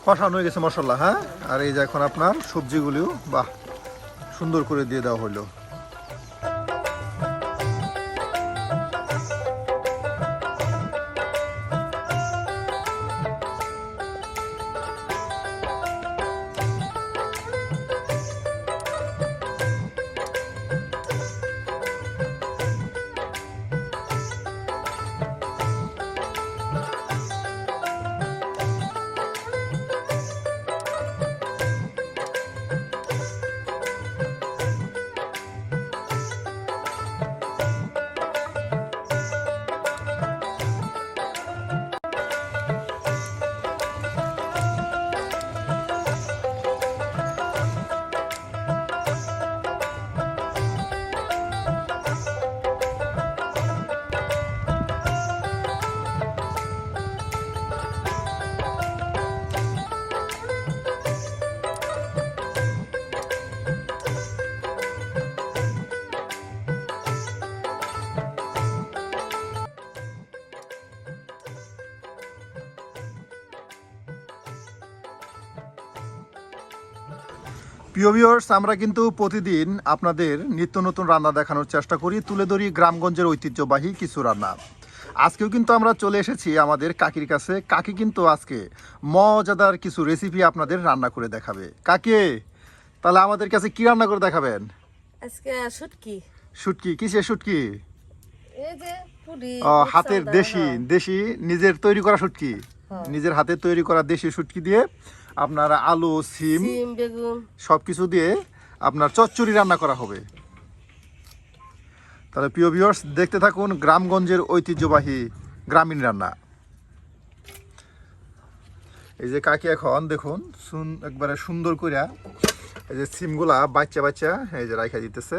কষানো হয়ে গেছে মশলা, হ্যাঁ। আর এই যে এখন আপনার সবজিগুলিও বাহ সুন্দর করে দিয়ে দেওয়া হলো। প্রিয় ভিউয়ার্স, আমরা কিন্তু প্রতিদিন আপনাদের নিত্য নতুন রান্না দেখানোর চেষ্টা করি, তুলে ধরি গ্রামগঞ্জের ঐতিহ্যবাহী কিছু রান্না। আজকেও কিন্তু আমরা চলে এসেছি আমাদের কাকির কাছে। কাকি কিন্তু আজকে মজাদার কিছু রেসিপি আপনাদের রান্না করে দেখাবে। কাকি, তাহলে আমাদের কাছে কি রান্না করে দেখাবেন? আজকে শুটকি। শুটকি? কিসের শুটকি? এই যে পুরি হাতের দেশি দেশি নিজের তৈরি করা শুটকি। নিজের হাতে তৈরি করা দেশি শুটকি দিয়ে আপনার আলু, সিম, বেগুন সবকিছু দিয়ে আপনার চচ্চড়ি রান্না করা হবে। তাহলে প্রিয় ভিউয়ার্স, দেখতে থাকুন গ্রামগঞ্জের ঐতিহ্যবাহী গ্রামীণ রান্না। এই যে কাকি এখন দেখুন একবারে সুন্দর করে এই যে সিমগুলা বাচ্চা বাচ্চা এই যে রাখা দিতেছে।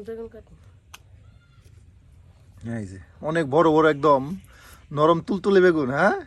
বেগুন কাটি। এই যে অনেক বড় বড় একদম নরম তুলতুলে বেগুন, হ্যাঁ।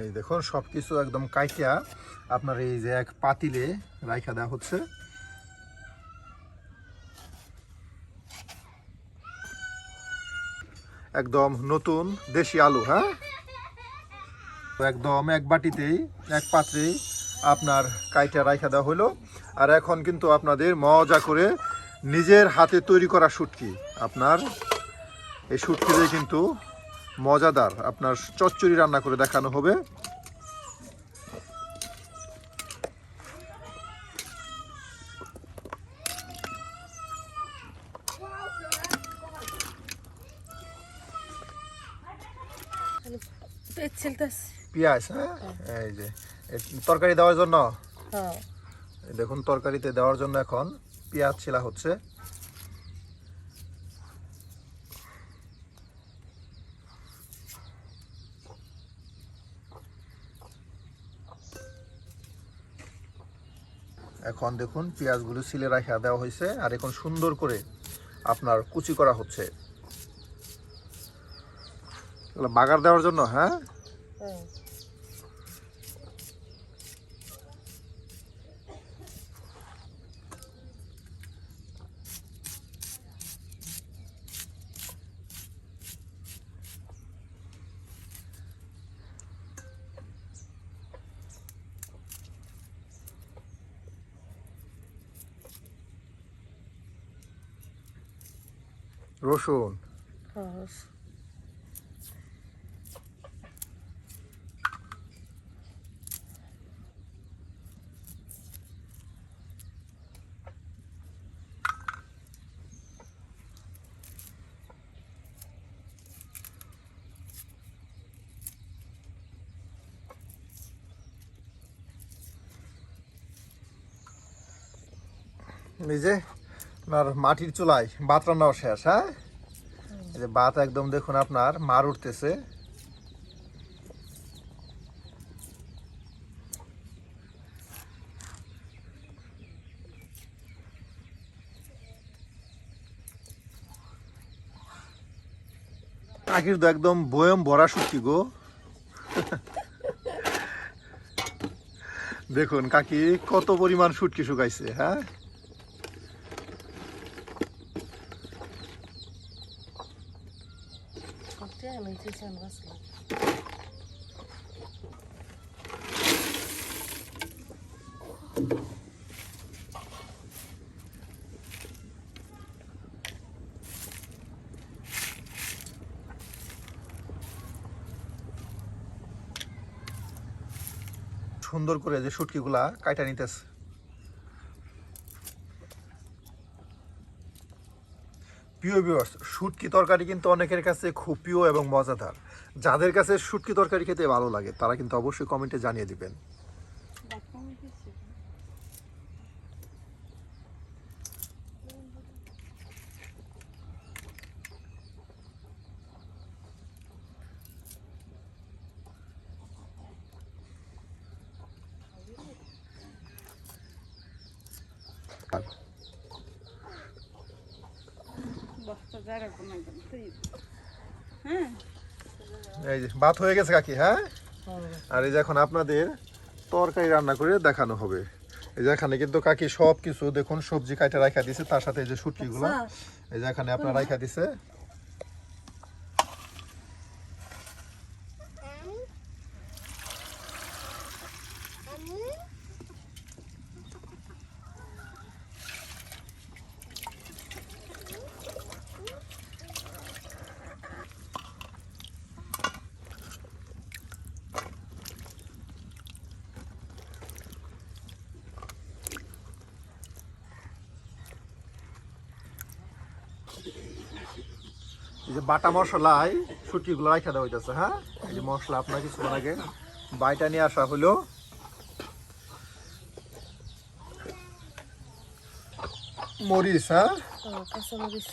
এই দেখুন সবকিছু একদম কাইটা আপনার এই যে এক পাতিলে রাইখা দেওয়া হচ্ছে। একদম নতুন দেশি আলু, হ্যাঁ। একদম এক বাটিতেই এক পাত্রেই আপনার কাইটা রাইখা দেওয়া হলো। আর এখন কিন্তু আপনাদের মজা করে নিজের হাতে তৈরি করা শুটকি, আপনার এই শুটকি দিয়ে কিন্তু মজাদার আপনার চচ্চড়ি রান্না করে দেখানো হবে। পেঁয়াজ, হ্যাঁ, এই যে তরকারি দেওয়ার জন্য, দেখুন তরকারিতে দেওয়ার জন্য এখন পেঁয়াজ ছিলা হচ্ছে। এখন দেখুন পেঁয়াজগুলো ছিলে রাখা দেওয়া হয়েছে আর এখন সুন্দর করে আপনার কুচি করা হচ্ছে বাগার দেওয়ার জন্য, হ্যাঁ। রসুন, এই যে আপনার মাটির চুলায় ভাত রান্নাও শেষ, হ্যাঁ? এই যে ভাত একদম দেখুন আপনার মার উঠতেছে। কাকির তো একদম বয়ম ভরা শুটকি গো। দেখুন কাকি কত পরিমাণ শুটকি শুকাইছে, হ্যাঁ? করতে আমি চিকেন বাসলাম। সুন্দর করে যে শুটকিগুলা কাইটা নিতেছে। প্রিয় ভিউয়ার্স, শুটকি তরকারি কিন্তু অনেকের কাছে খুব প্রিয় এবং মজাদার। যাদের কাছে শুটকি তরকারি খেতে ভালো লাগে তারা কিন্তু অবশ্যই কমেন্টে জানিয়ে দিবেন। এই যে ভাত হয়ে গেছে কাকি, হ্যাঁ? আর এই যে এখন আপনাদের তরকারি রান্না করে দেখানো হবে। এই যে এখানে কিন্তু কাকি সব কিছু দেখুন সবজি কাইটা রাখা দিছে, তার সাথে এই যে শুটকিগুলো এই যে এখানে আপনার রাখা দিছে। এই যে বাটা মশলায় শুটকিগুলো রাখা দেওয়া হইতেছে, হ্যাঁ? এই যে মশলা আপনার কিছুক্ষণ আগে বাইটা নিয়ে আসা হলো। মরিচ, হ্যাঁ? কাঁচামরিচ।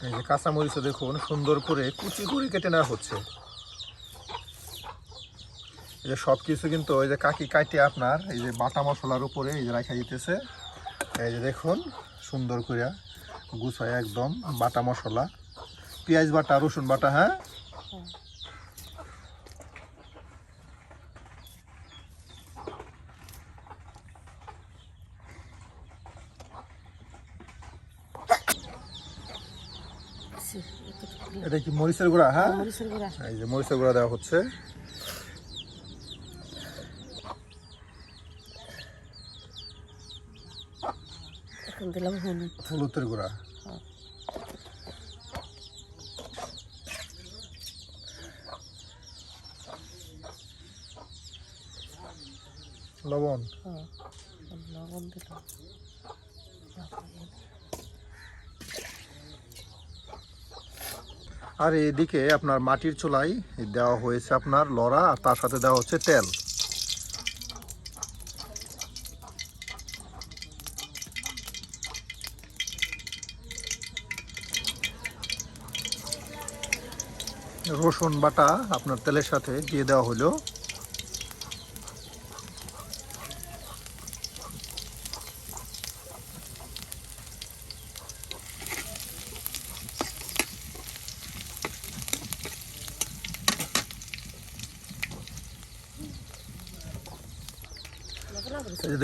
এই যে কাঁচা মরিচও দেখুন সুন্দর করে কুচি করে কেটে নেওয়া হচ্ছে। এই যে সব কিছু কিন্তু ওই যে কাকি কাটে আপনার এই যে বাটা মশলার উপরে এই যে রাখা দিতেছে। এই যে দেখুন সুন্দর করে গুছায় একদম বাটা মশলা, পেঁয়াজ বাটা, রসুন বাটা, হ্যাঁ? এটা কি মরিচের গুঁড়া, হ্যাঁ? মরিচের গুঁড়া। এই যে মরিচের গুঁড়া দেওয়া হচ্ছে। এখন দিলাম হলুদ। হলুদের গুঁড়া। লবণ। লবণ দিলাম। আর এদিকে আপনার মাটির চুলাই দেওয়া হয়েছে আপনার লড়া, আর তার সাথে দেওয়া হচ্ছে তেল। রসুন বাটা আপনার তেলের সাথে দিয়ে দেওয়া হলো।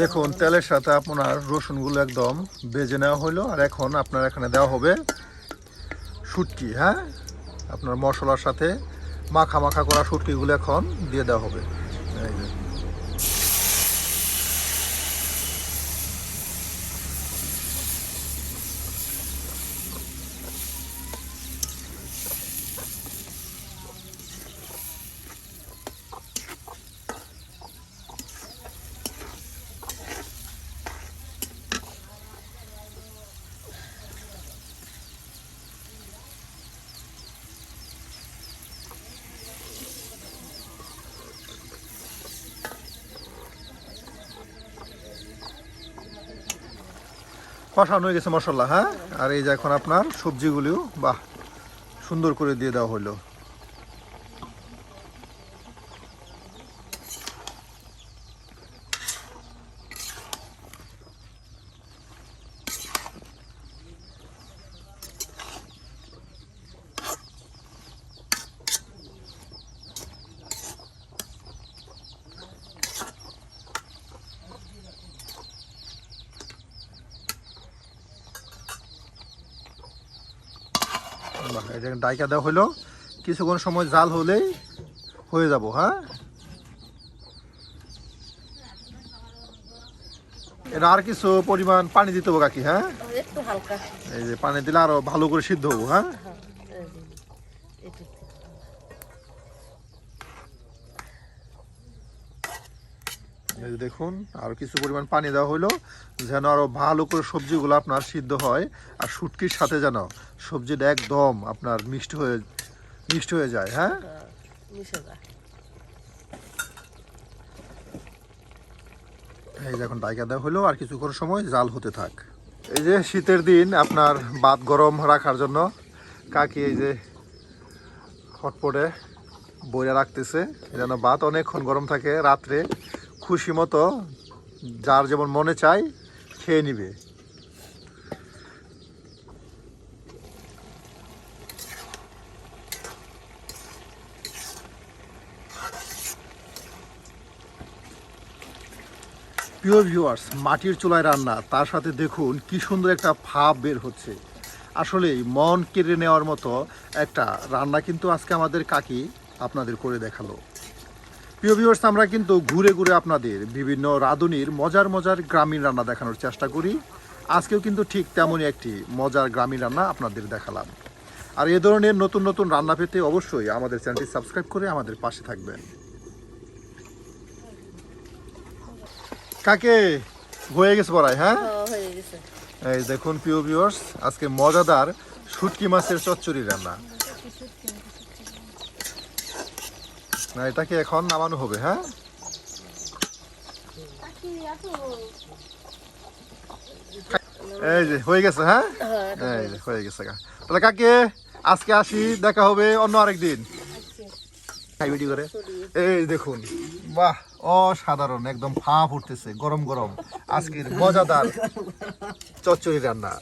দেখুন তেলের সাথে আপনার রসুনগুলো একদম ভেজে নেওয়া হলো। আর এখন আপনার এখানে দেওয়া হবে শুটকি, হ্যাঁ? আপনার মশলার সাথে মাখা মাখা করা শুটকিগুলো এখন দিয়ে দেওয়া হবে। এই যে কষানো হয়ে গেছে মশলা, হ্যাঁ। আর এই যে এখন আপনার সবজিগুলিও বাহ সুন্দর করে দিয়ে দেওয়া হলো। বাহ, এটা ডাইকা দেওয়া হলো, কিছুক্ষণ সময় জাল হলেই হয়ে যাব, হ্যাঁ। এটা আর কিছু পরিমাণ পানি দিতে হবে কাকি, হ্যাঁ। একটু হালকা। এই যে পানি দিলে আরো ভালো করে সিদ্ধ হবো, হ্যাঁ। হ্যাঁ, এই যে, একটু এই যে দেখুন আরো কিছু পরিমাণ পানি দেওয়া হলো, যেন আরো ভালো করে সবজিগুলো আপনার সিদ্ধ হয়, আর শুটকির সাথে যেন সবজিটা একদম আপনার মিষ্টি হয়ে যায়, হ্যাঁ। মিশে যায়। এই যে এখন ডাইকা দেওয়া হলো, আর কিছুক্ষণ সময় জাল হতে থাক। এই যে শীতের দিন আপনার ভাত গরম রাখার জন্য কাকি এই যে হটপটে বইরা রাখতেছে, যেন ভাত অনেকক্ষণ গরম থাকে, রাত্রে খুশি মতো যার যেমন মনে চায় খেয়ে নিবে। প্রিয় ভিউয়ার্স, মাটির চুলায় রান্না, তার সাথে দেখুন কি সুন্দর একটা ভাব বের হচ্ছে। আসলেই মন কেড়ে নেওয়ার মতো একটা রান্না কিন্তু আজকে আমাদের কাকি আপনাদের করে দেখালো। প্রিয় ভিউয়ার্স, আমরা কিন্তু ঘুরে ঘুরে আপনাদের বিভিন্ন রাঁধুনির মজার মজার গ্রামীণ রান্না দেখানোর চেষ্টা করি। আজকেও কিন্তু ঠিক তেমনই একটি মজার গ্রামীণ রান্না আপনাদের দেখালাম। আর এ ধরনের নতুন নতুন রান্না পেতে অবশ্যই আমাদের চ্যানেলটি সাবস্ক্রাইব করে আমাদের পাশে থাকবেন। কাকে হয়ে গেছে পড়ায়, হ্যাঁ। হয়ে গেছে। এই দেখুন প্রিয় ভিউয়ার্স, আজকে মজাদার শুটকি মাছের চচ্চড়ি রান্না। না, এটাকে এখন নামানো হবে, হ্যাঁ। এই যে হয়ে গেছে, হ্যাঁ। এই যে হয়ে গেছে। তাহলে কাকে আজকে আসি, দেখা হবে অন্য আরেকদিন। ভিডিও করে এই দেখুন, বাহ অসাধারণ, একদম ভাপ উঠতেছে, গরম গরম আজকের মজাদার চচ্চড়ি রান্না।